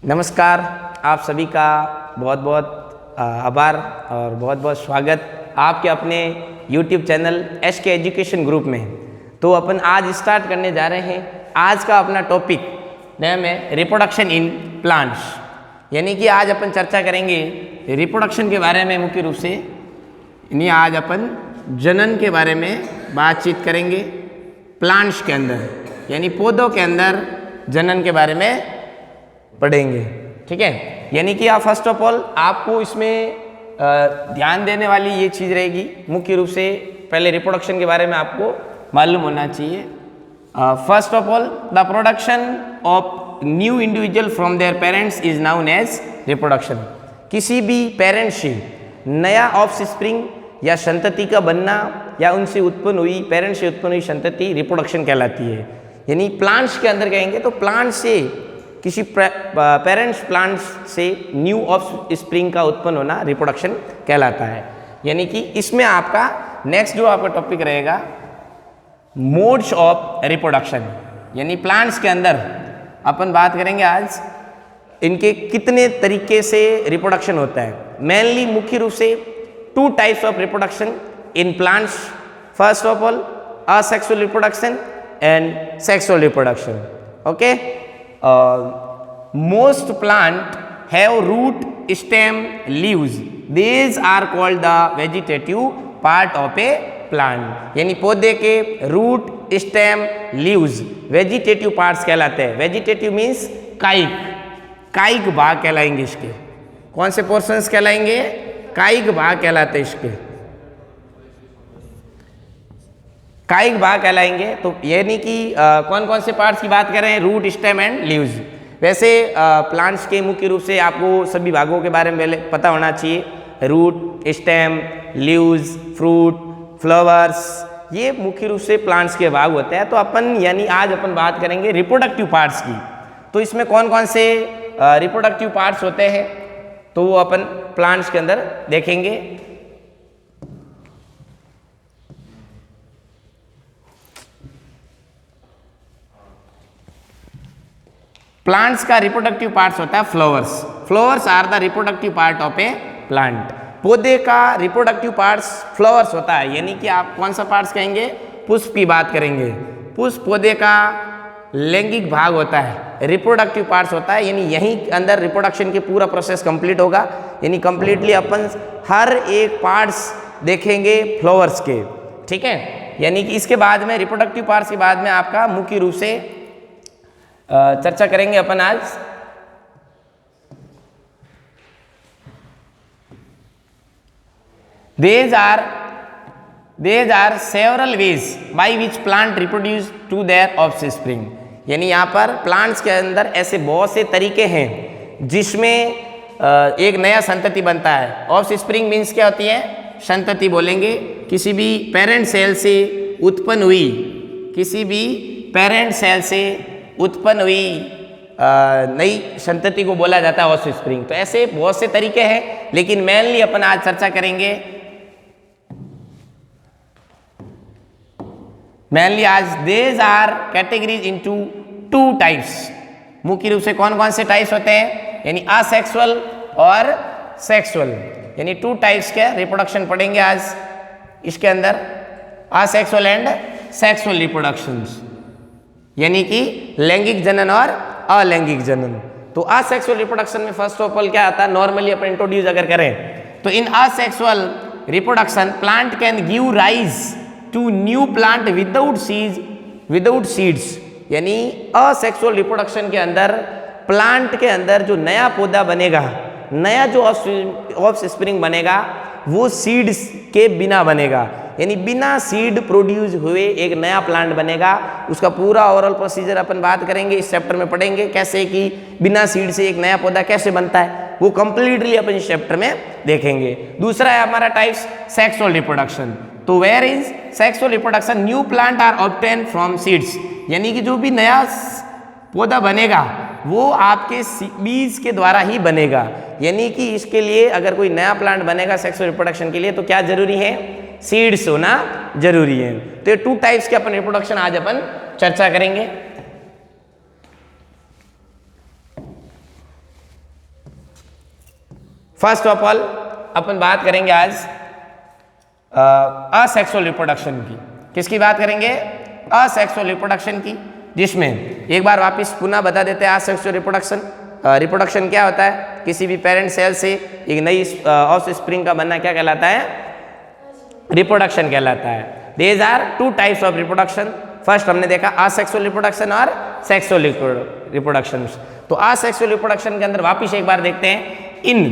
नमस्कार, आप सभी का बहुत बहुत आभार और बहुत बहुत स्वागत आपके अपने YouTube channel SK education group में। तो अपन आज स्टार्ट करने जा रहे हैं। आज का अपना टॉपिक नेम है रिप्रोडक्शन इन प्लांट्स, यानी कि आज अपन चर्चा करेंगे रिप्रोडक्शन के बारे में। मुख्य रूप से यानी आज अपन जनन के बारे में बातचीत करेंगे प्लांट्स के अंदर, यानी पौधों के अंदर जनन के बारे में पढ़ेंगे। ठीक है, यानी कि आप फर्स्ट ऑफ ऑल आपको इसमें ध्यान देने वाली ये चीज़ रहेगी। मुख्य रूप से पहले रिप्रोडक्शन के बारे में आपको मालूम होना चाहिए। First of all the production of new individual from their parents is known as reproduction. किसी भी पेरेंट्स से नया ऑफस्प्रिंग या संतति का बनना या उनसे उत्पन्न हुई पेरेंट्स से उत्पन्न हुई संतति रिप्रोडक्शन कहलाती है। यानी प्लांट्स के अंदर कहेंगे तो प्लांट से किसी पेरेंट्स प्लांट्स से न्यू ऑफ स्प्रिंग का उत्पन्न होना रिप्रोडक्शन कहलाता है। यानी कि इसमें आपका नेक्स्ट जो आपका टॉपिक रहेगा मोड्स ऑफ रिप्रोडक्शन, यानी प्लांट्स के अंदर अपन बात करेंगे आज इनके कितने तरीके से रिप्रोडक्शन होता है। मेनली मुख्य रूप से to types of reproduction in plants. First of all asexual reproduction and sexual reproduction. Okay, most plant have root, stem, leaves. These are called the vegetative part of a plant. यानी पौधे के root, stem, leaves vegetative parts कहलाते हैं। Vegetative means कायिक, कायिक भाग कहलाएंगे इसके। कौन से पोर्शंस कहलाएंगे? कायिक भाग कहलाते हैं इसके, कायिक भाग कहलाएंगे। तो यानी कि कौन कौन से पार्ट्स की बात कर रहे हैं? Root, stem and leaves. वैसे प्लांट्स के मुख्य रूप से आपको सभी भागों के बारे में पता होना चाहिए। Root, stem, leaves, fruit, flowers, ये मुख्य रूप से प्लांट्स के भाग होते हैं। तो अपन यानी आज अपन बात करेंगे रिप्रोडक्टिव पार्ट्स की। तो इसमें कौन कौन से रिप्रोडक्टिव पार्ट्स होते हैं तो वो अपन प्लांट्स के अंदर देखेंगे। प्लांट्स का रिप्रोडक्टिव पार्ट्स होता है flowers. Flowers are the reproductive part of a plant. पौधे का रिप्रोडक्टिव पार्ट्स फ्लावर्स होता है। यानी कि आप कौन सा पार्ट्स कहेंगे? पुष्प की बात करेंगे। पुष्प पौधे का लैंगिक भाग होता है, रिप्रोडक्टिव पार्ट्स होता है। यानी यहीं अंदर रिप्रोडक्शन की पूरा प्रोसेस कंप्लीट होगा। यानी कंप्लीटली अपन हर एक पार्ट्स देखेंगे फ्लावर्स के। ठीक है, यानी कि इसके बाद में रिप्रोडक्टिव पार्ट्स के बाद में आपका मुख्य रूप से चर्चा करेंगे अपन आज These are several ways by which plant reproduce to their offspring। यानी यहाँ पर प्लांट्स के अंदर ऐसे बहुत से तरीके हैं जिसमें एक नया संतति बनता है। ऑफस्प्रिंग मीन्स क्या होती है? संतति बोलेंगे। किसी भी पेरेंट सेल से उत्पन्न हुई, किसी भी पेरेंट सेल से उत्पन्न हुई नई संतति को बोला जाता है ऑफस्प्रिंग। तो ऐसे बहुत से तरीके हैं, लेकिन मेनली अपन आज चर्चा करेंगे मेनली आज these are categories into two types. मुख्य रूप से कौन कौन से टाइप्स होते हैं? यानी असेक्सुअल और सेक्सुअल, यानी टू टाइप्स के रिप्रोडक्शन पढ़ेंगे आज इसके अंदर, असेक्सुअल एंड सेक्सुअल रिप्रोडक्शंस, यानी कि लैंगिक जनन और अलैंगिक जनन। तो असेक्सुअल रिप्रोडक्शन में फर्स्ट ऑफ ऑल क्या आता है? नॉर्मली अपन इंट्रोड्यूस अगर करें तो in asexual reproduction plant can give rise to new plant without seeds. यानी असेक्सुअल रिप्रोडक्शन के अंदर प्लांट के अंदर जो नया पौधा बनेगा, नया जो ऑफस्प्रिंग बनेगा वो सीड्स के बिना बनेगा। यानी बिना सीड प्रोड्यूस हुए एक नया प्लांट बनेगा। उसका पूरा ओवरऑल प्रोसीजर अपन बात करेंगे, इस चैप्टर में पढ़ेंगे कैसे कि बिना सीड से एक नया पौधा कैसे बनता है, वो कंप्लीटली अपन इस चैप्टर में देखेंगे। दूसरा है हमारा टाइप्स सेक्सुअल रिप्रोडक्शन। तो where is sexual reproduction? New plant are obtain from seeds. यानी कि जो भी नया पौधा बनेगा वो आपके बीज के द्वारा ही बनेगा। यानी कि इसके लिए अगर कोई नया प्लांट बनेगा सेक्सुअल रिप्रोडक्शन के लिए तो क्या जरूरी है? सीड्स होना जरूरी है। तो ये टू टाइप्स के अपन रिप्रोडक्शन आज अपन चर्चा करेंगे। फर्स्ट ऑफ ऑल अपन बात करेंगे आज असेक्सुअल रिप्रोडक्शन की। किसकी बात करेंगे? असेक्सुअल रिप्रोडक्शन की, जिसमें एक बार वापस पुनः बता देते हैं असेक्सुअल रिप्रोडक्शन। रिप्रोडक्शन क्या होता है? किसी भी पेरेंट सेल से एक नई ऑफस्प्रिंग का बनना क्या कहलाता है? रिप्रोडक्शन कहलाता है। There are two types of reproduction. First हमने देखा असेक्सुअल रिप्रोडक्शन और सेक्सुअल रिप्रोडक्शन। तो असेक्सुअल रिप्रोडक्शन के अंदर वापस एक बार देखते हैं। In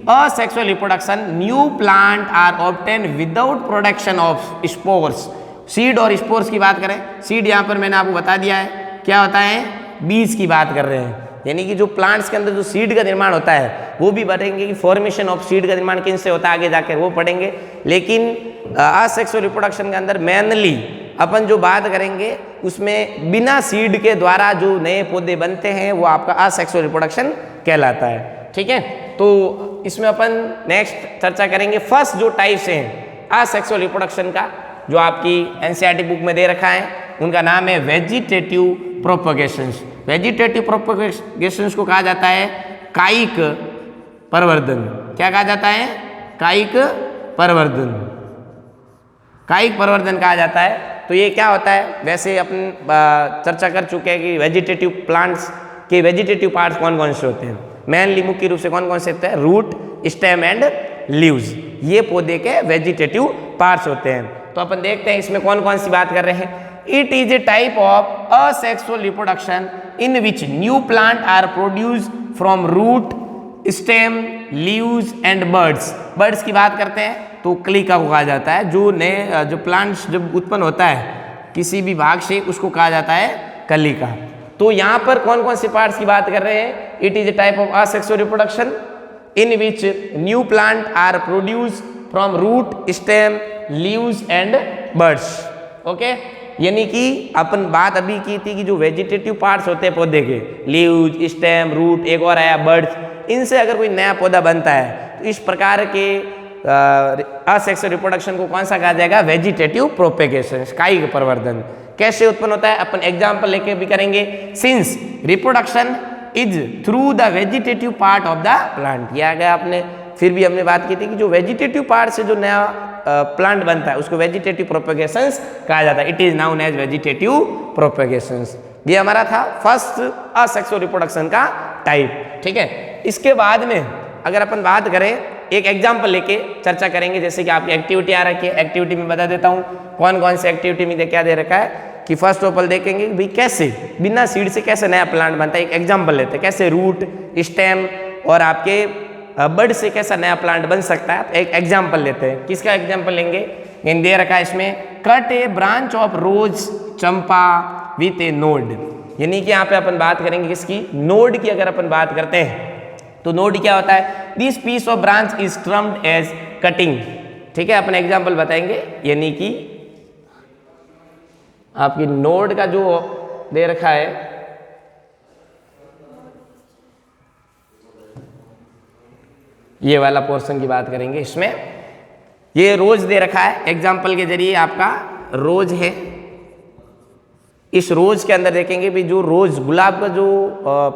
asexual reproduction new plant are obtain without production of spores. Seed और स्पोर्स की बात करें, सीड यहाँ पर मैंने आपको बता दिया है क्या होता है, बीज की बात कर रहे हैं। यानी कि जो प्लांट्स के अंदर जो सीड का निर्माण होता है वो भी बढ़ेंगे कि फॉर्मेशन ऑफ सीड का निर्माण किन से होता है आगे जाकर वो पढ़ेंगे। लेकिन असेक्सुअल रिप्रोडक्शन के अंदर मेनली अपन जो बात करेंगे उसमें बिना सीड के द्वारा जो नए पौधे बनते हैं वो आपका असेक्सुअल रिप्रोडक्शन कहलाता है। ठीक है, तो इसमें अपन नेक्स्ट चर्चा करेंगे फर्स्ट जो टाइप्स हैं असेक्सुअल रिप्रोडक्शन का, जो आपकी एनसीईआरटी बुक में दे रखा है, उनका नाम है वेजिटेटिव प्रोपगेशंस। वेजिटेटिव प्रोपगेशंस को कहा जाता है कायिक परिवर्धन। क्या कहा जाता है? कायिक परिवर्धन। कायिक परिवर्धन कहा जाता है। तो ये क्या होता है? वैसे अपन चर्चा कर चुके हैं कि वेजिटेटिव प्लांट्स के वेजिटेटिव पार्ट्स कौन कौन से होते हैं। मेनली मुख्य रूप से कौन कौन से होते हैं? रूट, स्टेम एंड लीव्स, ये पौधे के वेजिटेटिव पार्ट्स होते हैं। तो अपन देखते हैं इसमें कौन कौन सी बात कर रहे हैं। It is a type of asexual reproduction in which new plant are produce from root, stem, leaves and buds. Buds की बात करते हैं तो कलिका को कहा जाता है। जो नए जो प्लांट्स जब उत्पन्न होता है किसी भी भाग से उसको कहा जाता है कलिका। तो यहाँ पर कौन कौन से पार्ट्स की बात कर रहे हैं? It is a type of asexual reproduction in which new plant are produce from root, stem, leaves and buds. Okay, यानी कि अपन बात अभी की थी कि जो वेजिटेटिव पार्ट्स होते हैं पौधे के, लीव्स, स्टेम, रूट, एक और आया बर्ड्स, इनसे अगर कोई नया पौधा बनता है तो इस प्रकार के असेक्सुअल रिप्रोडक्शन को कौन सा कहा जाएगा? वेजिटेटिव प्रोपेगेशन, कायिक परिवर्धन। कैसे उत्पन्न होता है अपन एग्जाम्पल लेके भी करेंगे। Since reproduction is through the vegetative part of the plant, किया गया आपने। फिर भी हमने बात की थी कि जो वेजिटेटिव पार्ट से जो नया प्लांट बनता है उसको वेजिटेटिव प्रोपेगेशंस कहा जाता है। It is known as vegetative propagations. ये हमारा था फर्स्ट असेक्सुअल रिप्रोडक्शन का टाइप। ठीक है, इसके बाद में अगर अपन बात करें एक एग्जाम्पल लेके चर्चा करेंगे। जैसे कि आपकी एक्टिविटी आ रखी है, एक्टिविटी में बता देता हूँ कौन कौन से एक्टिविटी में क्या दे रखा है कि फर्स्ट ऑफ ऑल देखेंगे भाई कैसे बिना सीड से कैसे नया प्लांट बनता है। एक एग्जाम्पल लेते हैं कैसे रूट, स्टेम और आपके बर्ड से कैसा नया प्लांट बन सकता है। एक एग्जाम्पल लेते हैं। किसका एग्जाम्पल लेंगे? इन दे रखा है इसमें cut A branch of rose Champa with A node. यानी कि यहाँ पे अपन बात करेंगे किसकी? नोड की। अगर अपन बात करते हैं तो नोड क्या होता है? This piece of branch is termed as cutting. ठीक है, अपन एग्जाम्पल बताएंगे। यानी कि आपकी नोड का जो दे रखा है ये वाला पोर्शन की बात करेंगे। इसमें ये रोज दे रखा है, एग्जाम्पल के जरिए आपका रोज है। इस रोज के अंदर देखेंगे भी जो रोज गुलाब का जो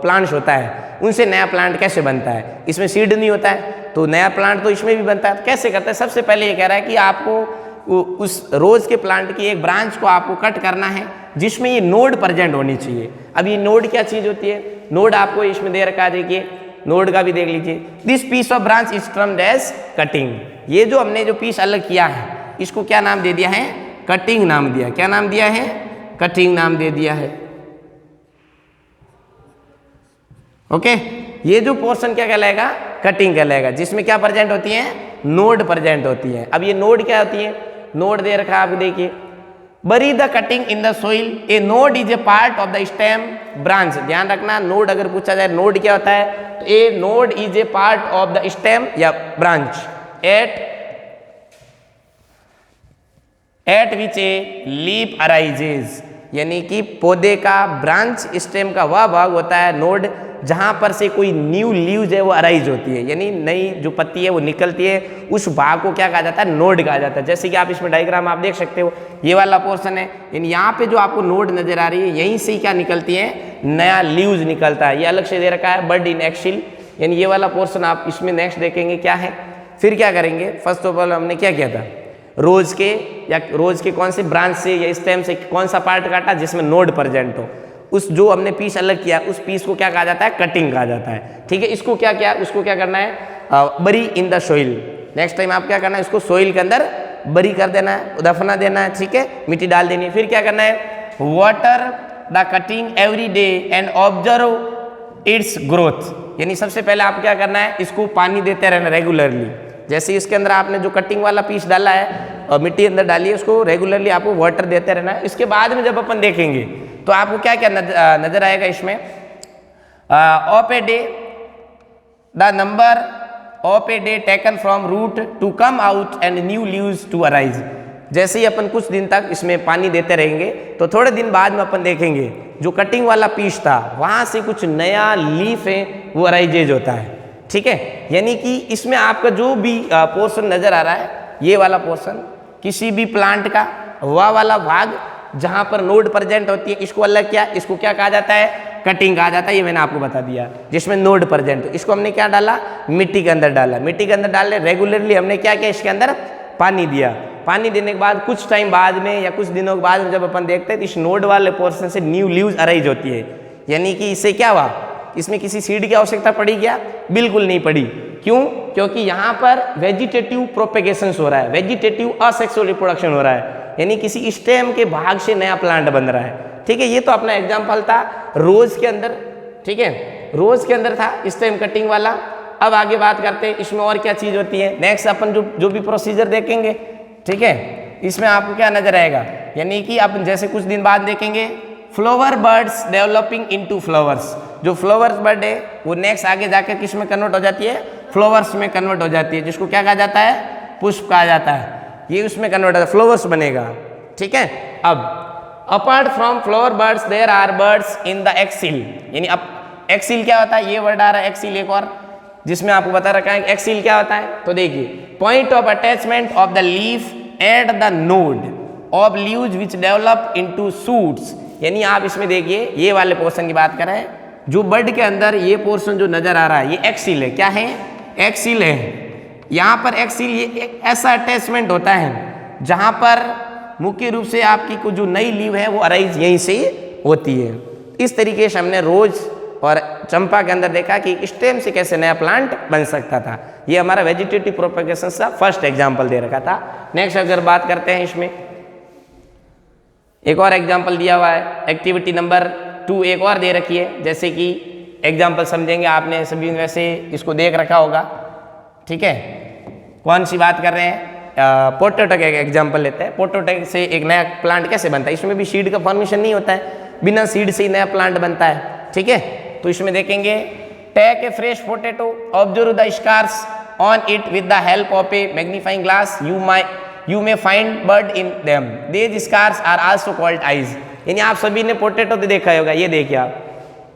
प्लांट्स होता है उनसे नया प्लांट कैसे बनता है। इसमें सीड नहीं होता है तो नया प्लांट तो इसमें भी बनता है। कैसे करता है? सबसे पहले ये कह रहा है कि आपको उस रोज के प्लांट की एक ब्रांच को आपको कट करना है जिसमें ये नोड प्रेजेंट होनी चाहिए। अब ये नोड क्या चीज होती है? नोड आपको इसमें दे रखा है, देखिए नोड का भी देख लीजिए। This piece of branch is termed as cutting. ये जो हमने जो पीस अलग किया है इसको क्या नाम दे दिया है? कटिंग नाम दिया। क्या नाम दिया है? कटिंग नाम दे दिया है। ओके, ये जो पोर्शन क्या कहलाएगा? कटिंग कहलाएगा, जिसमें क्या प्रेजेंट होती है? नोड प्रेजेंट होती है। अब ये नोड क्या होती है? नोड दे रखा है आप देखिए। बरी the cutting in the soil, A node is a part of the stem branch. ध्यान रखना, नोड अगर पूछा जाए नोड क्या होता है तो a node is a part of the stem या branch at which a leaf arises. यानी कि पौधे का ब्रांच, स्टेम का वह भाग होता है नोड जहां पर से कोई न्यू लीव्स है वो अराइज होती है, यानी नई जो पत्ती है वो निकलती है। उस भाग को क्या कहा जाता है? नोड कहा जाता है। जैसे कि आप इसमें डायग्राम आप देख सकते हो, ये वाला पोर्शन है, यानी यहाँ पे जो आपको नोड नजर आ रही है यहीं से ही क्या निकलती है? नया लीव्स निकलता है। ये अलग से दे रखा है बर्ड इन एक्सिल, यानी ये वाला पोर्शन आप इसमें नेक्स्ट देखेंगे क्या है। फिर क्या करेंगे, फर्स्ट ऑफ ऑल हमने क्या किया था, रोज के कौन से ब्रांच से या स्टेम से कौन सा पार्ट काटा जिसमें नोड प्रेजेंट हो, उस जो हमने पीस अलग किया उस पीस को क्या कहा जाता है, कटिंग कहा जाता है। ठीक है, इसको उसको क्या करना है, बरी इन द सोइल। नेक्स्ट टाइम आप क्या करना है, इसको सोइल के अंदर बरी कर देना है, दफना देना है। ठीक है, मिट्टी डाल देनी है। फिर क्या करना है, water the cutting every day and observe it's growth. यानी सबसे पहले आप क्या करना है, इसको पानी देते रहना रेगुलरली। जैसे इसके अंदर आपने जो कटिंग वाला पीस डाला है और मिट्टी अंदर डाली है, उसको रेगुलरली आपको वाटर देते रहना है। इसके बाद में जब अपन देखेंगे तो आपको क्या क्या नजर आएगा इसमें, of a day the number of a day taken from root to come out and new leaves to arise. जैसे ही अपन कुछ दिन तक इसमें पानी देते रहेंगे तो थोड़े दिन बाद में अपन देखेंगे जो कटिंग वाला पीस था वहां से कुछ नया लीफ है वो अराइजेज होता है। ठीक है, यानी कि इसमें आपका जो भी पोर्शन नजर आ रहा है, ये वाला पोर्शन किसी भी प्लांट का वह वाला भाग जहां पर नोड प्रेजेंट होती है, इसको अलग किया, इसको क्या कहा जाता है, कटिंग कहा जाता है। ये मैंने आपको बता दिया। जिसमें नोड प्रेजेंट हो, इसको हमने क्या डाला, मिट्टी के अंदर डाला। मिट्टी के अंदर डालने रेगुलरली हमने क्या किया, इसके अंदर पानी दिया। पानी देने के बाद कुछ टाइम बाद में या कुछ दिनों के बाद में जब अपन देखते हैं तो इस नोड वाले पोर्शन से न्यू लीव्स अराइज होती है। यानी कि इससे क्या हुआ, इसमें किसी सीड की आवश्यकता पड़ी क्या, बिल्कुल नहीं पड़ी। क्यों, क्योंकि यहाँ पर वेजिटेटिव प्रोपेगेशन हो रहा है, वेजिटेटिव असेक्सुअल रिप्रोडक्शन हो रहा है, यानी किसी स्टेम के भाग से नया प्लांट बन रहा है। ठीक है, ये तो अपना एग्जाम्पल था रोज के अंदर। ठीक है, रोज के अंदर था स्टेम कटिंग वाला। अब आगे बात करते हैं इसमें और क्या चीज होती है। नेक्स्ट अपन जो भी प्रोसीजर देखेंगे, ठीक है, इसमें आपको क्या नजर आएगा, यानी कि अपन जैसे कुछ दिन बाद देखेंगे flower birds developing into flowers. जो फ्लावर्स बर्ड है वो नेक्स्ट आगे जाकर किस में कन्वर्ट हो जाती है, फ्लावर्स में कन्वर्ट हो जाती है, जिसको क्या कहा जाता है, पुष्प कहा जाता है। ये उसमें कन्वर्ट होता है, फ्लावर्स बनेगा। ठीक है, अब apart from flower buds there are buds in the axil. यानी अब एक्सिल क्या होता है, ये वर्ड आ रहा है एक्सिल एक और, जिसमें आपको बता रखा है एक्सिल क्या होता है। तो देखिए, point of attachment of the leaf at the node of leaves which develop into shoots. यानी आप इसमें देखिए ये वाले पोर्शन की बात कर रहे हैं, जो बर्ड के अंदर ये पोर्शन जो नजर आ रहा है ये एक्सिल है। क्या है, एक्सिल है। यहाँ पर एक्सिल ये एक ऐसा अटैचमेंट होता है जहाँ पर मुख्य रूप से आपकी कुछ जो नई लीव है वो अराइज यहीं से होती है। इस तरीके से हमने रोज और चंपा के अंदर देखा कि स्टेम से कैसे नया प्लांट बन सकता था। ये हमारा वेजिटेटिव प्रोपेगेशन का फर्स्ट एग्जाम्पल दे रखा था। नेक्स्ट अगर बात करते हैं, इसमें एक और एग्जाम्पल दिया हुआ है, एक्टिविटी नंबर 2 एक और दे रखी है। जैसे कि एग्जाम्पल समझेंगे, आपने सभी वैसे इसको देख रखा होगा। ठीक है, कौन सी बात कर रहे हैं, पोटैटो का एग्जाम्पल लेते हैं। पोटैटो से एक नया प्लांट कैसे बनता है, इसमें भी सीड का फॉर्मेशन नहीं होता है, बिना सीड से ही नया प्लांट बनता है। ठीक है, तो इसमें देखेंगे take a fresh potato, observe the scars on it with the help of a magnifying glass, you may find bud in them, these scars are also called eyes. यानी आप सभी ने पोटैटो तो देखा होगा, ये देखिए आप,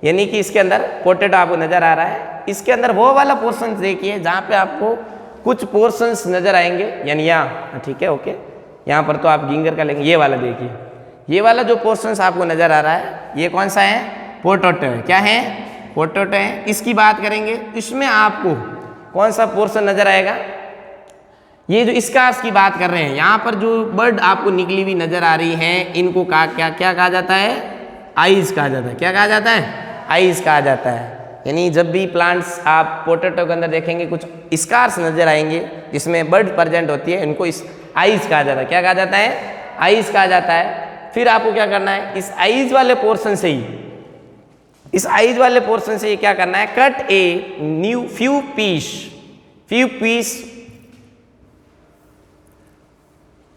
यानी कि इसके अंदर पोटैटो आपको नजर आ रहा है। इसके अंदर वो वाला पोर्शन देखिए जहाँ पे आपको कुछ पोर्शंस नजर आएंगे, यानी यहाँ, ठीक है, ओके, यहाँ पर तो आप गिंगर का लेंगे। ये वाला देखिए, ये वाला जो पोर्शंस आपको नजर आ रहा है ये कौन सा है, पोटैटो है। क्या है, पोटैटो है। इसकी बात करेंगे, इसमें आपको कौन सा पोर्शन नजर आएगा, ये जो स्कार्स की बात कर रहे हैं, यहाँ पर जो बर्ड आपको निकली हुई नजर आ रही है, इनको क्या कहा जाता है, आइज कहा जाता है। क्या कहा जाता है, आइज कहा जाता है। यानी जब भी प्लांट्स आप पोटैटो के अंदर देखेंगे कुछ स्कार्स नजर आएंगे जिसमें बर्ड प्रेजेंट होती है, इनको इस आइज कहा जाता है। क्या कहा जाता है, आइज कहा जाता है। फिर आपको क्या करना है, इस आइज वाले पोर्शन से ही, इस आइज वाले पोर्शन से क्या करना है, cut a new few piece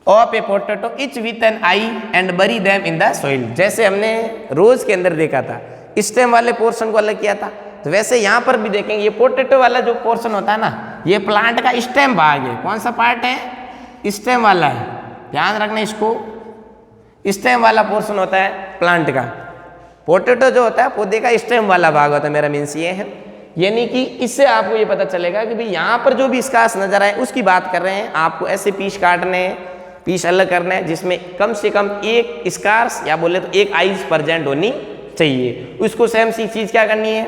of a potato each with an eye and bury them in the soil. जैसे हमने रोज के अंदर देखा था, स्टेम वाले पोर्शन को अलग किया था, तो वैसे यहाँ पर भी देखेंगे ये पोटैटो वाला जो पोर्शन होता है ना, ये प्लांट का स्टेम भाग है। कौन सा पार्ट है, स्टेम वाला है, ध्यान रखना इसको, स्टेम वाला पोर्शन होता है प्लांट का। पोटैटो जो होता है पौधे का स्टेम वाला भाग होता है, मेरा मीन्स ये है। यानी कि इससे आपको ये पता चलेगा कि भाई यहाँ पर जो भी स्कार्स नजर आए उसकी बात कर रहे हैं। आपको ऐसे पीस काटने हैं, पीस अलग करना है जिसमें कम से कम एक स्कार्स या बोले तो एक आइज प्रेजेंट होनी चाहिए। उसको सेम सी चीज क्या करनी है,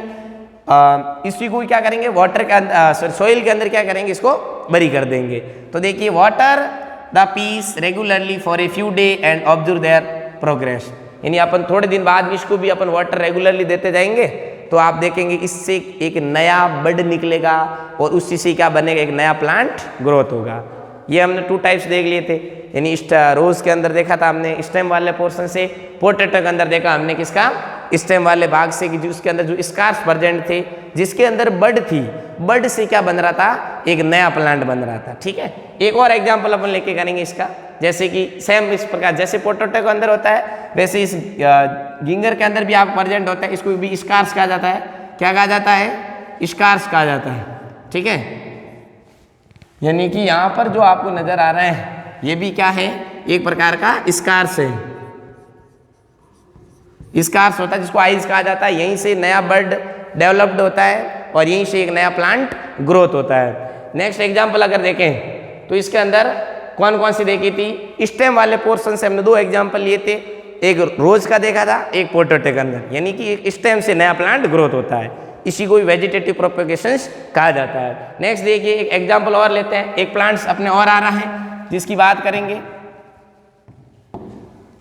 इसी को क्या करेंगे, वाटर के अंदर सोइल के अंदर क्या करेंगे, इसको बरी कर देंगे। तो देखिए water the piece regularly for a few day and observe their progress, यानी अपन थोड़े दिन बाद भी इसको भी अपन वाटर रेगुलरली देते जाएंगे तो आप देखेंगे इससे एक नया बड निकलेगा और उसी से क्या बनेगा, एक नया प्लांट ग्रोथ होगा। ये हमने 2 टाइप्स देख लिए थे, यानी रोज के अंदर देखा था हमने स्टेम वाले पोर्शन से, पोटैटो के अंदर देखा हमने किसका, स्टेम वाले भाग से, कि जो उसके अंदर जो स्कार्स प्रेजेंट थे जिसके अंदर बड थी, बड से क्या बन रहा था, एक नया प्लांट बन रहा था। ठीक है, एक और एग्जांपल अपन लेके करेंगे इसका, जैसे कि सेम इस प्रकार जैसे पोटैटो के अंदर होता है वैसे इस गिंगर के अंदर भी आप प्रेजेंट होता है, इसको भी स्कार्स कहा जाता है। क्या कहा जाता है, स्कार्स कहा जाता है। ठीक है, यानी कि यहाँ पर जो आपको नजर आ रहा है ये भी क्या है, एक प्रकार का स्कार्स है, स्कार्स होता है जिसको आइज कहा जाता है। यहीं से नया बर्ड डेवलप्ड होता है और यहीं से एक नया प्लांट ग्रोथ होता है। नेक्स्ट एग्जांपल अगर देखें तो इसके अंदर कौन कौन सी देखी थी, स्टेम वाले पोर्शन से हमने 2 एग्जांपल लिए थे, एक रोज का देखा था, एक पोटैटो के अंदर, यानी कि एक स्टेम से नया प्लांट ग्रोथ होता है, इसी को वेजिटेटिव प्रोपेगेशंस कहा जाता है। नेक्स्ट देखिए एक एग्जांपल और लेते हैं, एक प्लांट्स अपने और आ रहा है जिसकी बात करेंगे,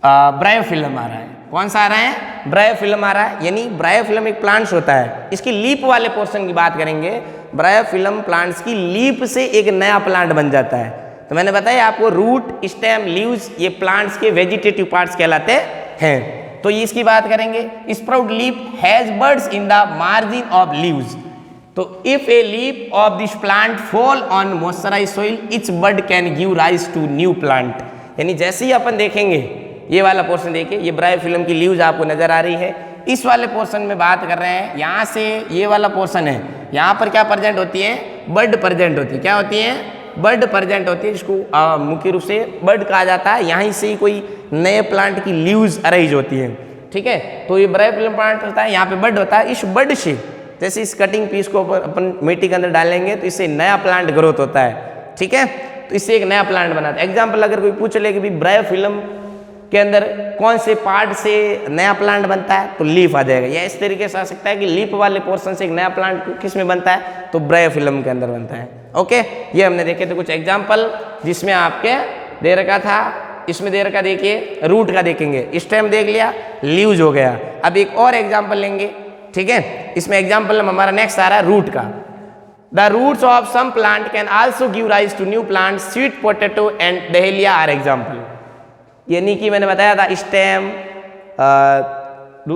ब्रायोफिलम आ रहा है। कौन सा आ रहा है, ब्रायोफिलम आ रहा है, यानी ब्रायोफिलम एक प्लांट्स होता है, इसकी लीप वाले पोर्शन की बात करेंगे, ब्रायोफिलम प्लांट्स की लीप से एक नया प्लांट बन जाता है। तो मैंने बताया आपको रूट, स्टेम, लीव्स ये प्लांट्स के वेजिटेटिव पार्ट्स कहलाते हैं। तो ये इसकी बात करेंगे, sprout leaf has buds in the margin of leaves. तो if a leaf of this plant fall on moisturized soil each bud can give rise to new plant, यानी जैसे ही अपन देखेंगे ये वाला पोर्शन देखिए, ये ब्रायोफिलम की लीव्स आपको नजर आ रही है, इस वाले पोर्शन में बात कर रहे हैं, यहाँ से ये वाला पोर्शन है, यहाँ पर क्या प्रेजेंट होती है, बर्ड प्रेजेंट होती है। क्या होती है, बर्ड प्रेजेंट होती है, जिसको मुख्य रूप से बर्ड कहा जाता है। यहीं से ही कोई नए प्लांट की लीव्स अरेंज होती है। ठीक है, तो ये ब्रायोफिलम प्लांट होता है, यहाँ पे बर्ड होता है, इस बर्ड से जैसे इस कटिंग पीस को अपन मिट्टी के अंदर डालेंगे तो इससे नया प्लांट ग्रोथ होता है। ठीक है, तो इससे एक नया प्लांट बनाता है। एग्जाम्पल अगर कोई पूछ ले कि भाई ब्रायोफिलम के अंदर कौन से पार्ट से नया प्लांट बनता है, तो लीफ आ जाएगा, या इस तरीके से आ सकता है कि लीफ वाले पोर्शन से एक नया प्लांट किस में बनता है, तो ब्रायोफिलम के अंदर बनता है। ओके, ये हमने देखे थे कुछ एग्जाम्पल जिसमें आपके दे रखा था, इसमें दे रखा देखिए रूट का देखेंगे, स्टेम देख लिया, लीव्स हो गया। अब एक और एग्जाम्पल लेंगे। ठीक है, इसमें एग्जाम्पल हमारा नेक्स्ट आ रहा है रूट का। The roots of some plant can also give rise to new plant, sweet potato and dahlia are example. यानी कि मैंने बताया था स्टेम,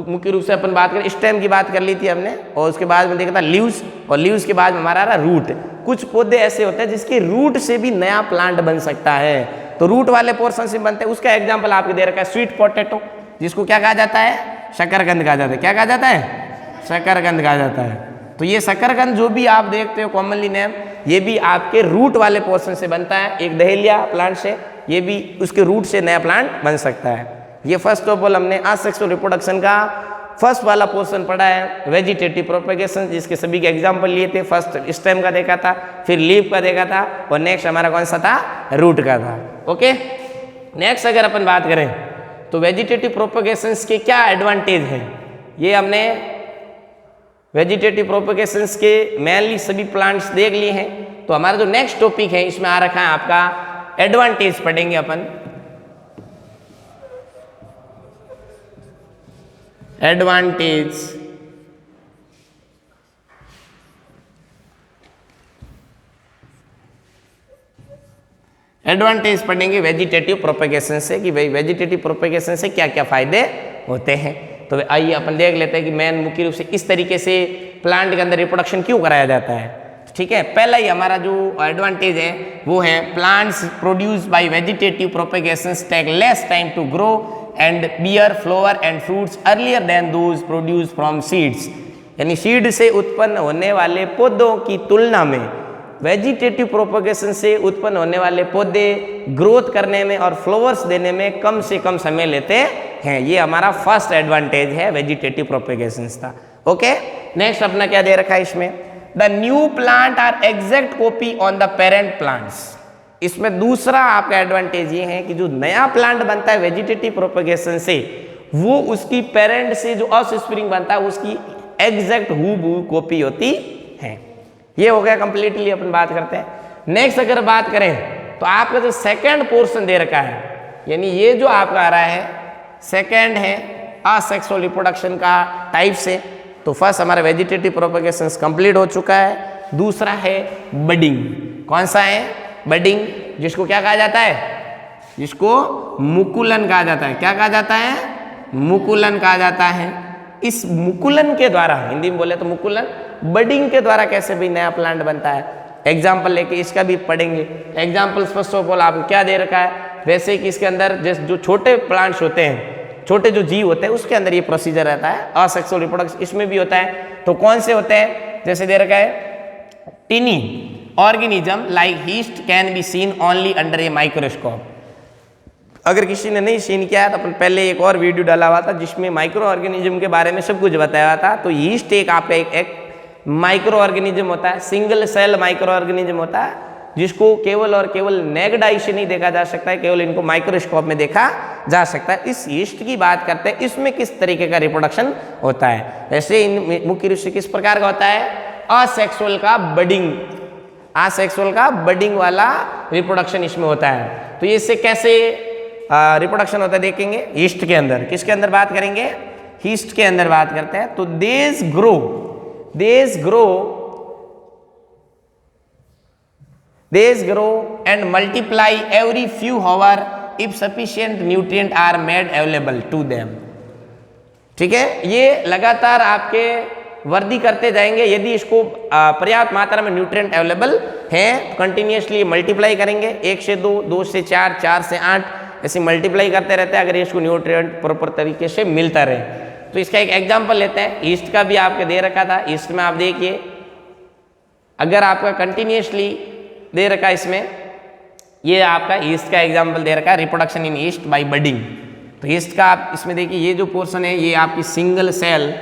मुख्य रूप से अपन बात करें स्टेम की बात कर ली थी हमने, और उसके बाद में देखा था लीव्स, और लीव्स के बाद में हमारा आ रहा रूट। कुछ पौधे ऐसे होते हैं जिसके रूट से भी नया प्लांट बन सकता है, तो रूट वाले पोर्शन से बनते हैं। उसका एग्जाम्पल आपको दे रखा है स्वीट पोटैटो, जिसको क्या कहा जाता है, शकरकंद कहा जाता है। क्या कहा जाता है, शकरकंद कहा जाता है। तो ये शकरकंद जो भी आप देखते हो कॉमनली नेम, ये भी आपके रूट वाले पोर्शन से बनता है। एक डहेलिया प्लांट से, ये भी उसके रूट से नया प्लांट बन सकता है। ये फर्स्ट ऑफ ऑल हमने असेक्सुअल रिप्रोडक्शन का फर्स्ट वाला पोर्शन पढ़ा है, वेजिटेटिव प्रोपेगेशन, जिसके सभी के एग्जाम्पल लिए थे। फर्स्ट स्टेम का देखा था, फिर लीफ का देखा था, और नेक्स्ट हमारा कौन सा था, रूट का था। ओके, नेक्स्ट अगर अपन बात करें तो वेजिटेटिव प्रोपेगेशन के क्या एडवांटेज हैं, ये हमने वेजिटेटिव प्रोपेगेशंस के मेनली सभी प्लांट्स देख लिए हैं। तो हमारा जो नेक्स्ट टॉपिक है इसमें आ रखा है आपका एडवांटेज, पढ़ेंगे अपन एडवांटेज। एडवांटेज पढ़ेंगे वेजिटेटिव प्रोपेगेशन से, कि भाई वेजिटेटिव प्रोपेगेशन से क्या क्या फायदे होते हैं। तो आइए अपन देख लेते हैं कि मेन मुख्य रूप से इस तरीके से प्लांट के अंदर रिप्रोडक्शन क्यों कराया जाता है। ठीक है, पहला ही हमारा जो एडवांटेज है वो है plants produce by vegetative propagations take less time to grow and bear flower and fruits earlier than those produce from seeds. यानी सीड से उत्पन्न होने वाले पौधों की तुलना में वेजिटेटिव प्रोपेगेशन से उत्पन्न होने वाले पौधे ग्रोथ करने में और फ्लावर्स देने में कम से कम समय लेते हैं। ये हमारा फर्स्ट एडवांटेज है वेजिटेटिव प्रोपेगेशन का। ओके, नेक्स्ट अपना क्या दे रखा है इसमें, the new plant are exact copy on the parent plants. इसमें दूसरा आपका एडवांटेज ये है कि जो नया प्लांट बनता है वेजिटेटिव प्रोपेगेशन से, वो उसकी पेरेंट से जो ऑफस्प्रिंग बनता है उसकी एग्जैक्ट हूबहू कॉपी होती है। ये हो गया कंप्लीटली, अपन बात करते हैं। नेक्स्ट अगर बात करें तो आपका जो सेकंड पोर्शन दे रखा है, यानी ये जो आपका आ रहा है सेकंड है असेक्सुअल रिप्रोडक्शन का टाइप से। तो फर्स्ट हमारा वेजिटेटिव प्रोपेगेशन कंप्लीट हो चुका है। दूसरा है बडिंग। कौन सा है? बडिंग, जिसको क्या कहा जाता है? जिसको मुकुलन कहा जाता है। क्या कहा जाता है? मुकुलन कहा जाता है। इस मुकुलन के द्वारा, हिंदी में बोले तो मुकुलन, बडिंग के द्वारा कैसे भी नया प्लांट बनता है। एग्जाम्पल लेके इसका भी पढ़ेंगे। एग्जाम्पल फर्स्ट ऑफ ऑल आपको क्या दे रखा है? वैसे कि इसके अंदर जैसे जो छोटे प्लांट्स होते हैं, छोटे जो जीव होते हैं, उसके अंदर ये प्रोसीजर रहता है। असेक्सुअल रिप्रोडक्शन इसमें भी होता है। तो कौन से होते हैं? जैसे दे रखा है टिनी organism like heist can be seen only under a microscope. अगर किसी ने नहीं सीन किया है तो अपन पहले एक और वीडियो डाला हुआ था जिसमें माइक्रो ऑर्गेनिज्म के बारे में सब कुछ बताया हुआ था। तो यीस्ट एक आपका एक माइक्रो ऑर्गेनिज्म होता है, सिंगल सेल माइक्रो ऑर्गेनिज्म होता है, जिसको केवल और केवल नेक्ड आई से नहीं देखा जा सकता है, केवल इनको माइक्रोस्कोप में देखा जा सकता है। इस यीस्ट की बात करते हैं, इसमें किस तरीके का रिप्रोडक्शन होता है। ऐसे इन मुख्य रूप से किस प्रकार का होता है? असेक्सुअल का बडिंग, असेक्सुअल का बडिंग वाला रिप्रोडक्शन इसमें होता है। तो ये इससे कैसे रिप्रोडक्शन होता है देखेंगे। यीस्ट के अंदर, किसके अंदर बात करेंगे? यीस्ट के अंदर बात करते हैं। तो these grow and multiply every few hour if sufficient nutrient are made available to them. ठीक है, ये लगातार आपके वृद्धि करते जाएंगे। यदि इसको पर्याप्त मात्रा में न्यूट्रिएंट अवेलेबल हैं, कंटिन्यूसली मल्टीप्लाई करेंगे, 1 से 2, 2 से 4, 4 से 8, ऐसे मल्टीप्लाई करते रहते हैं अगर इसको न्यूट्रिएंट प्रॉपर तरीके से मिलता रहे। तो इसका एक एग्जांपल लेते हैं। ईस्ट का भी आपके दे रखा था। ईस्ट में आप देखिए, अगर आपका कंटिन्यूसली दे रखा है इसमें, ये आपका ईस्ट का एग्जांपल दे रखा है, reproduction in yeast by budding. तो ईस्ट का आप इसमें देखिए, ये जो पोर्शन है ये आपकी सिंगल सेल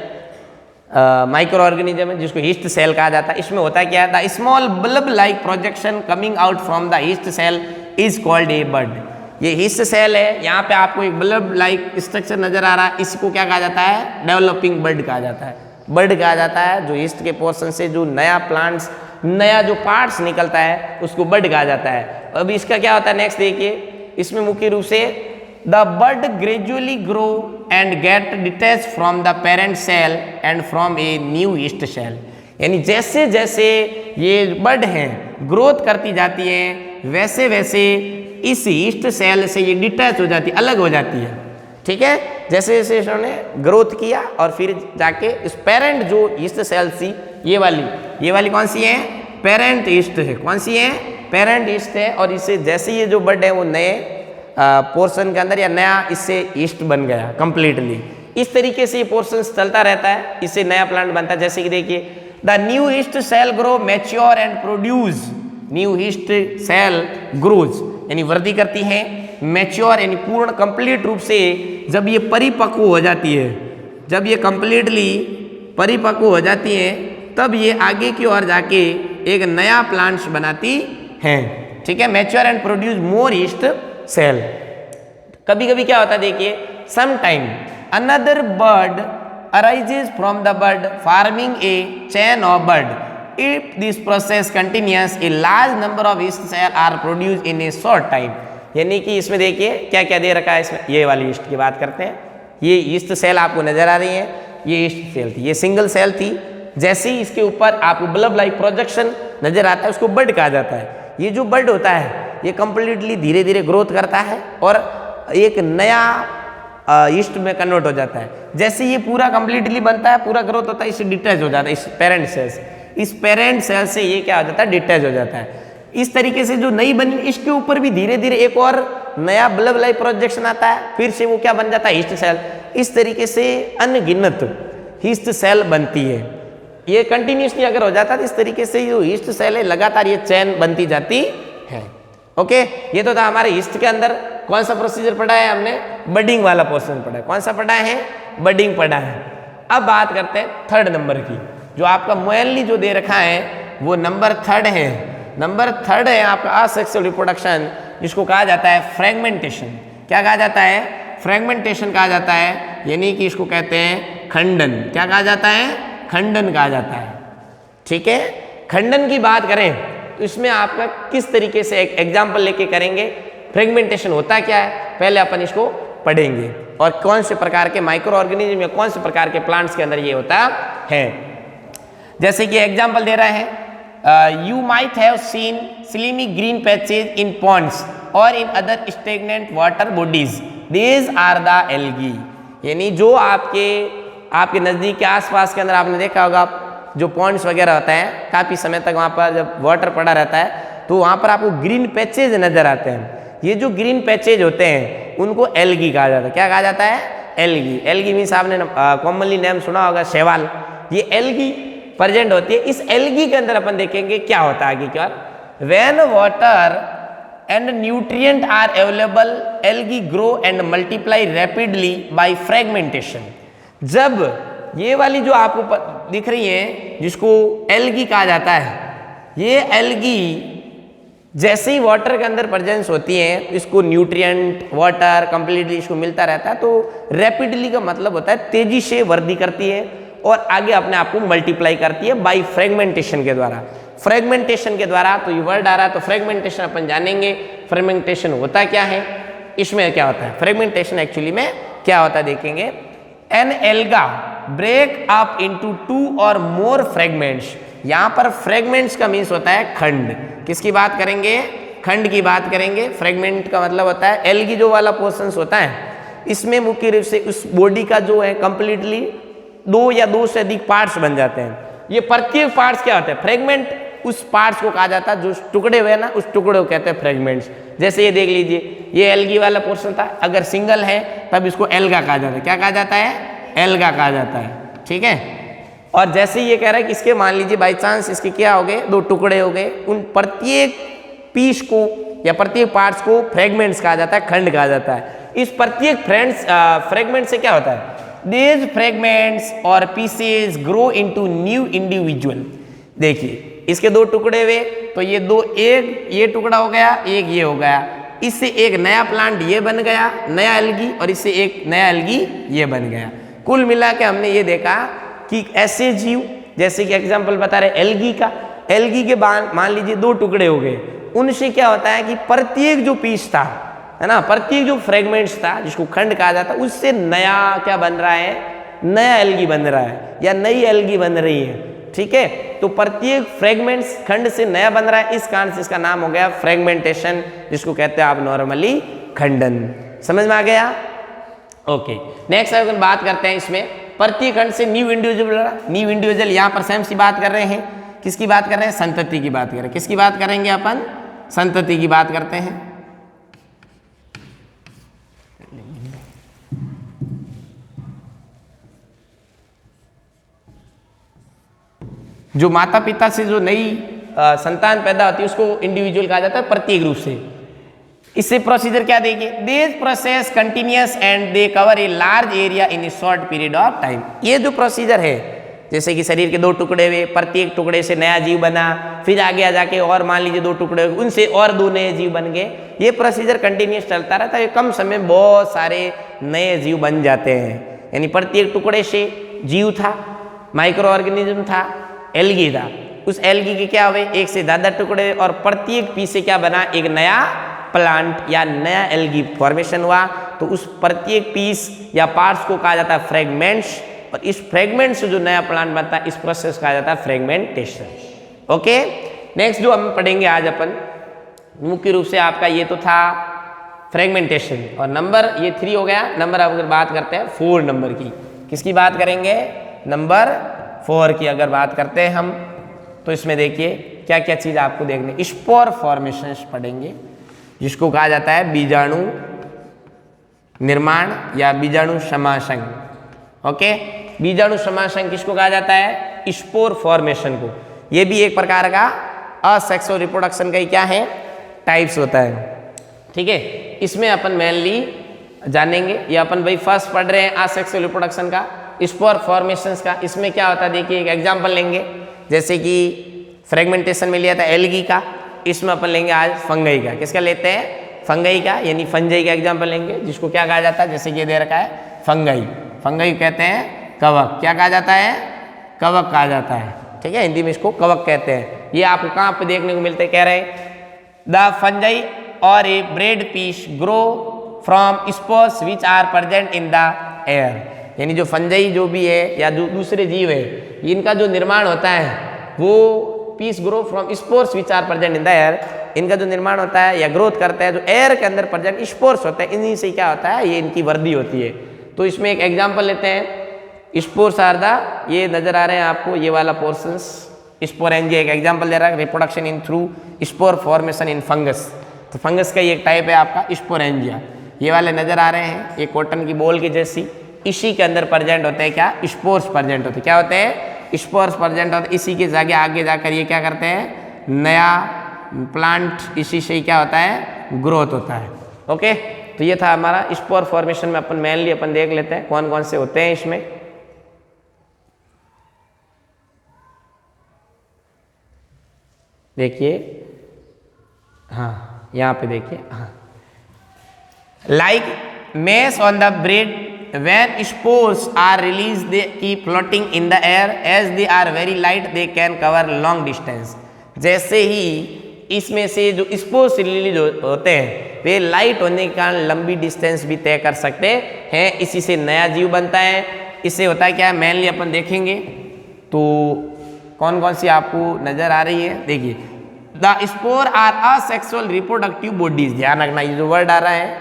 माइक्रो ऑर्गेनिज्म है, जिसको ईस्ट सेल कहा जाता है। इसमें होता क्या है? The small bulb like projection coming out from the yeast cell is called a bud. ये ईस्ट सेल है, यहाँ पे आपको एक बल्ब लाइक स्ट्रक्चर नजर आ रहा है, इसको क्या कहा जाता है? डेवलपिंग बड कहा जाता है। बड कहा जाता है जो ईस्ट के पोर्शन से जो नया प्लांट्स, नया जो पार्ट्स निकलता है उसको बड कहा जाता है। अब इसका क्या होता है? नेक्स्ट देखिए, इसमें मुख्य रूप से the bud gradually grow and get detach from the parent cell and from a new yeast cell. यानी जैसे जैसे ये बड हैं ग्रोथ करती जाती हैं, वैसे वैसे इस ईस्ट सेल से ये डिटैच हो जाती है, अलग हो जाती है। ठीक है, जैसे जैसे इन्होंने ग्रोथ किया और फिर जाके इस पेरेंट जो ईस्ट सेल थी, ये वाली कौन सी है? पेरेंट ईस्ट है। कौन सी है? पेरेंट ईस्ट है। और इससे जैसे ये जो बड है वो नए पोर्शन के अंदर या नया इससे ईस्ट बन गया कंप्लीटली। इस तरीके से ये पोर्शन चलता रहता है, इससे नया प्लांट बनता है। जैसे कि देखिए, the new yeast cell grow mature and produce. New yeast cell grows यानी वृद्धि करती है, मैच्योर यानी पूर्ण कंप्लीट रूप से जब ये परिपक्व हो जाती है, जब ये कंप्लीटली परिपक्व हो जाती है, तब ये आगे की ओर जाके एक नया प्लांट्स बनाती हैं। ठीक है, mature and produce more yeast cell. कभी कभी क्या होता है देखिए, some time another bud arises from the bud forming a chain of bud. If this process continues, a large number of yeast cells are produced in a short time। यानी कि इसमें देखिए क्या क्या दे रखा है इसमें। ये वाली ईस्ट की बात करते हैं, ये ईस्ट सेल आपको नजर आ रही है, ये ईस्ट सेल थी, ये सिंगल सेल थी। जैसे ही इसके ऊपर आपको बल्ब लाइक प्रोजेक्शन नजर आता है, उसको बड कहा जाता है। ये जो बड होता है ये कंप्लीटली धीरे धीरे ग्रोथ करता है और एक नया ईस्ट में कन्वर्ट हो जाता है। जैसे ये पूरा कंप्लीटली बनता है, पूरा ग्रोथ होता है, इससे डिटैच हो जाता है इस पेरेंट सेल से। इस पेरेंट सेल से ये क्या हो जाता है? डिटैच हो जाता है। इस तरीके से जो नई बनी, इसके ऊपर भी धीरे धीरे एक और नया बल्ब लाइक प्रोजेक्शन आता है, फिर से वो क्या बन जाता है? Yeast cell. इस तरीके से अनगिनत ईस्ट सेल बनती है। ये कंटिन्यूसली अगर हो जाता है तो इस तरीके से जो ईस्ट सेल है लगातार ये चेन बनती जाती है। ओके, ये तो था हमारे ईस्ट के अंदर कौन सा प्रोसीजर पढ़ा है हमने? बडिंग वाला पोर्शन पढ़ा है। कौन सा पढ़ा है? बडिंग पढ़ा है। अब बात करते हैं थर्ड नंबर की, जो आपका मेनली जो दे रखा है वो नंबर थर्ड है। नंबर थर्ड है आपका असेक्सुअल रिप्रोडक्शन, जिसको कहा जाता है फ्रेगमेंटेशन। क्या कहा जाता है? फ्रेगमेंटेशन कहा जाता है, यानी कि इसको कहते हैं खंडन। क्या कहा जाता है? खंडन कहा जाता है। ठीक है, खंडन की बात करें तो इसमें आपका किस तरीके से एक एग्जाम्पल लेके करेंगे, फ्रेगमेंटेशन होता क्या है पहले अपन इसको पढ़ेंगे और कौन से प्रकार के माइक्रो ऑर्गेनिज्म या कौन से प्रकार के प्लांट्स के अंदर ये होता है। जैसे कि एग्जाम्पल दे रहे हैं, you might have seen slimy green patches in ponds और in other stagnant water bodies, these are the algae. यानी जो आपके नज़दीक के आसपास के अंदर आपने देखा होगा जो पॉन्ड्स वगैरह होता है, काफ़ी समय तक वहाँ पर जब वाटर पड़ा रहता है तो वहाँ पर आपको ग्रीन पैचेज नज़र आते हैं। ये जो ग्रीन पैचेज होते हैं उनको एल्गी कहा जाता है। क्या कहा जाता है? एल्गी। एल्गी मीन्स आपने कॉमनली नेम सुना होगा शैवाल। ये एल्गी प्रेजेंट होती है। इस एल्गी के अंदर अपन देखेंगे क्या होता है आगे क्या, when water and nutrient are available algae grow and multiply rapidly by fragmentation. जब ये वाली जो आपको दिख रही है जिसको एल्गी कहा जाता है, ये एल्गी जैसे ही वाटर के अंदर प्रेजेंस होती है इसको न्यूट्रिएंट वाटर कंप्लीटली इसको मिलता रहता है, तो रैपिडली का मतलब होता है तेजी से वृद्धि करती है और आगे अपने आप को मल्टीप्लाई करती है बाय फ्रेगमेंटेशन के द्वारा। फ्रेगमेंटेशन के द्वारा तो ये वर्ड आ रहा है, तो फ्रेगमेंटेशन अपन जानेंगे। फ्रेगमेंटेशन होता क्या है, इसमें क्या होता है, फ्रेगमेंटेशन एक्चुअली में क्या होता है देखेंगे। An alga break up into 2 और मोर फ्रेगमेंट्स। यहाँ पर फ्रेगमेंट्स का मीन्स होता है खंड। किसकी बात करेंगे? खंड की बात करेंगे। फ्रेगमेंट का मतलब होता है एल्गी जो वाला पोर्शंस होता है, इसमें मुख्य रूप से उस बॉडी का जो है कंप्लीटली 2 या 2 से अधिक पार्ट्स बन जाते हैं। ये प्रत्येक पार्ट्स क्या होता है? फ्रेगमेंट उस पार्ट्स को कहा जाता है जो टुकड़े हुए ना, उस टुकड़े को कहते हैं फ्रेगमेंट्स। जैसे ये देख लीजिए, ये एल्गी वाला पोर्शन था, अगर सिंगल है तब इसको एल्गा कहा जाता है। क्या कहा जाता है? एल्गा कहा जाता है। ठीक है, और जैसे ये कह रहा है कि इसके मान लीजिए बाई चांस इसके क्या हो गए, 2 टुकड़े हो गए, उन प्रत्येक पीस को या प्रत्येक पार्ट्स को फ्रेगमेंट्स कहा जाता है, खंड कहा जाता है। इस प्रत्येक फ्रेगमेंट से क्या होता है? These fragments और pieces grow into new individual। देखिए इसके 2 टुकड़े हुए तो ये 2, एक ये टुकड़ा हो गया, एक ये हो गया, इससे एक नया प्लांट ये बन गया, नया एल्गी, और इससे एक नया एल्गी ये बन गया। कुल मिला के हमने ये देखा कि ऐसे जीव, जैसे कि एग्जाम्पल बता रहे एल्गी का, एल्गी के मान लीजिए 2 टुकड़े हो गए, उनसे क्या होता है कि प्रत्येक जो पीस था है ना, प्रत्येक जो फ्रेगमेंट्स था जिसको खंड कहा जाता है, उससे नया क्या बन रहा है? नया एल्गी बन रहा है या नई एल्गी बन रही है। ठीक है, तो प्रत्येक फ्रेगमेंट्स खंड से नया बन रहा है, इस कारण से इसका नाम हो गया फ्रेगमेंटेशन, जिसको कहते हैं आप नॉर्मली खंडन। समझ में आ गया? ओके, नेक्स्ट अगर बात करते हैं इसमें प्रत्येक खंड से न्यू इंडिविजुअल। यहाँ पर सेम सी बात कर रहे हैं, किसकी बात कर रहे हैं? संतति की बात कर रहे हैं। किसकी बात करेंगे अपन? संतति की बात करते हैं। जो माता पिता से जो नई संतान पैदा होती है उसको इंडिविजुअल कहा जाता है प्रत्येक रूप से। इससे प्रोसीजर क्या देखिए, this process continuous and they cover a large area in A short period of time. ये जो प्रोसीजर है, जैसे कि शरीर के 2 टुकड़े हुए, प्रत्येक टुकड़े से नया जीव बना, फिर आगे जाके और मान लीजिए 2 टुकड़े हुए, उनसे और 2 नए जीव बन गए। ये प्रोसीजर कंटिन्यूअस चलता रहता है, कम समय में बहुत सारे नए जीव बन जाते हैं। यानी प्रत्येक टुकड़े से जीव था, माइक्रो ऑर्गेनिज्म था, एल्गी था, उस एल्गी के क्या हुए? 1 से ज़्यादा टुकड़े, और प्रत्येक पीस से क्या बना? एक नया प्लांट या नया एल्गी फॉर्मेशन हुआ। तो उस प्रत्येक पीस या पार्ट्स को कहा जाता है फ्रेगमेंट्स, और इस फ्रेगमेंट से जो नया प्लांट बनता है इस प्रोसेस कहा जाता है फ्रेगमेंटेशन। ओके, नेक्स्ट जो हम पढ़ेंगे आज अपन, मुख्य रूप से आपका ये तो था फ्रेगमेंटेशन, और नंबर ये 3 हो गया। नंबर अगर बात करते हैं 4 नंबर की, किसकी बात करेंगे? नंबर 4 की अगर बात करते हैं हम, तो इसमें देखिए क्या क्या चीज़ आपको देखने, स्पोर फॉर्मेशंस पढ़ेंगे, जिसको कहा जाता है बीजाणु निर्माण या बीजाणु समासंग। ओके, बीजाणु समासंग किसको कहा जाता है? स्पोर फॉर्मेशन को। ये भी एक प्रकार का असेक्सुअल रिप्रोडक्शन का ही क्या है? टाइप्स होता है। ठीक है, इसमें अपन मेनली जानेंगे, ये अपन भाई फर्स्ट पढ़ रहे हैं असेक्सुअल रिप्रोडक्शन का, स्पोर फॉर्मेशंस का। इसमें क्या होता है देखिए, एक एग्जाम्पल लेंगे, जैसे कि फ्रेगमेंटेशन में लिया था एल्गी का, इसमें अपन लेंगे आज फंगई का। किसका लेते हैं? फंगई का, यानी फंजाई का एग्जाम्पल लेंगे, जिसको क्या कहा जाता है? जैसे ये दे रखा है फंगई, फंगई कहते हैं कवक। क्या कहा जाता है? कवक कहा जाता है, ठीक है, हिंदी में इसको कवक कहते हैं। ये आपको कहाँ पे देखने को मिलते हैं, कह रहे हैं द फंजाई और a bread piece grow from spores which are present in the air, यानी जो फंजाई जो भी है या जो दूसरे जीव है, इनका जो निर्माण होता है वो piece grow from spores which are present in the air, इनका जो निर्माण होता है या ग्रोथ करता है जो एयर के अंदर प्रेजेंट स्पोर्स होते हैं, इन्हीं से क्या होता है, ये इनकी वृद्धि होती है। तो इसमें एक एग्जांपल लेते हैं, स्पोर्स आर द, ये नजर आ रहे हैं आपको ये वाला पोर्शंस, स्पोरेंजिया एक एग्जांपल दे रहा है, reproduction in through spore formation in fungus, तो फंगस का ये एक टाइप है आपका स्पोरेंजिया। ये वाले नजर आ रहे हैं, ये कॉटन की बॉल की जैसी, इसी के अंदर प्रेजेंट होते हैं क्या, स्पोर्स प्रेजेंट होते हैं, क्या होते हैं, स्पोर्स प्रेजेंट होते हैं। इसी के जगह आगे जाकर ये क्या करते हैं, नया प्लांट इसी से क्या होता है, ग्रोथ होता है। ओके, तो ये था हमारा स्पोर फॉर्मेशन में अपन मेनली अपन देख लेते हैं कौन कौन से होते हैं इसमें। देखिए, हाँ यहाँ पे देखिए, हाँ, like mess on the bread when spores are released they keep floating in the air as they are very light they can cover long distance। जैसे ही इसमें से जो स्पोर्स रिलीज होते हैं वे लाइट होने के कारण लंबी डिस्टेंस भी तय कर सकते हैं, इसी से नया जीव बनता है। इससे होता है क्या, मेनली अपन देखेंगे तो कौन कौन सी आपको नजर आ रही है, देखिए the spore are asexual reproductive bodies, ध्यान रखना ये जो वर्ड आ रहा है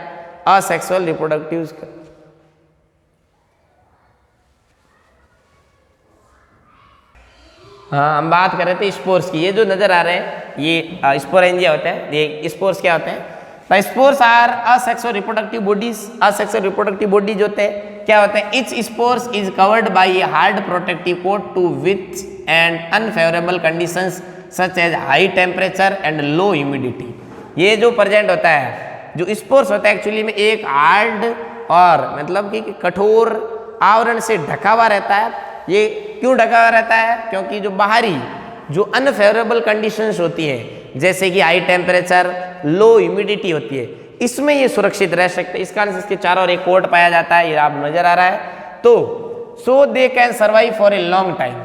असेक्सुअल रिप्रोडक्टिव, हाँ हम बात कर रहे थे स्पोर्स की, ये जो नजर आ रहे हैं ये स्पोरेंजिया होते हैं, ये स्पोर्स क्या होते हैं, the spores are asexual reproductive bodies, asexual reproductive bodies होते हैं, क्या होते हैं, each spores is covered by a hard protective coat to with and unfavourable conditions such as high temperature and low humidity. ये जो प्रेजेंट होता है, जो स्पोर्स होता है एक्चुअली में एक हार्ड और मतलब कि कठोर आवरण से ढका हुआ रहता है। ये क्यों ढका हुआ रहता है, क्योंकि जो बाहरी जो अनफेवरेबल कंडीशंस होती हैं जैसे कि हाई टेम्परेचर, लो ह्यूमिडिटी होती है, इसमें ये सुरक्षित रह सकते हैं। इस कारण से इसके चारों ओर एक कोट पाया जाता है, ये आप नजर आ रहा है, तो so they can survive for a long time.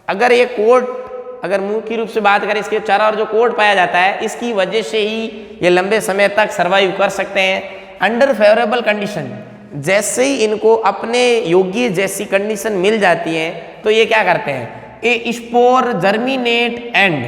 अगर ये कोट, अगर मुख्य रूप से बात करें इसके चारों ओर जो कोट पाया जाता है, इसकी वजह से ही ये लंबे समय तक सर्वाइव कर सकते हैं अंडर फेवरेबल कंडीशन। जैसे ही इनको अपने योग्य जैसी कंडीशन मिल जाती है तो ये क्या करते हैं, ए स्पोर जर्मिनेट एंड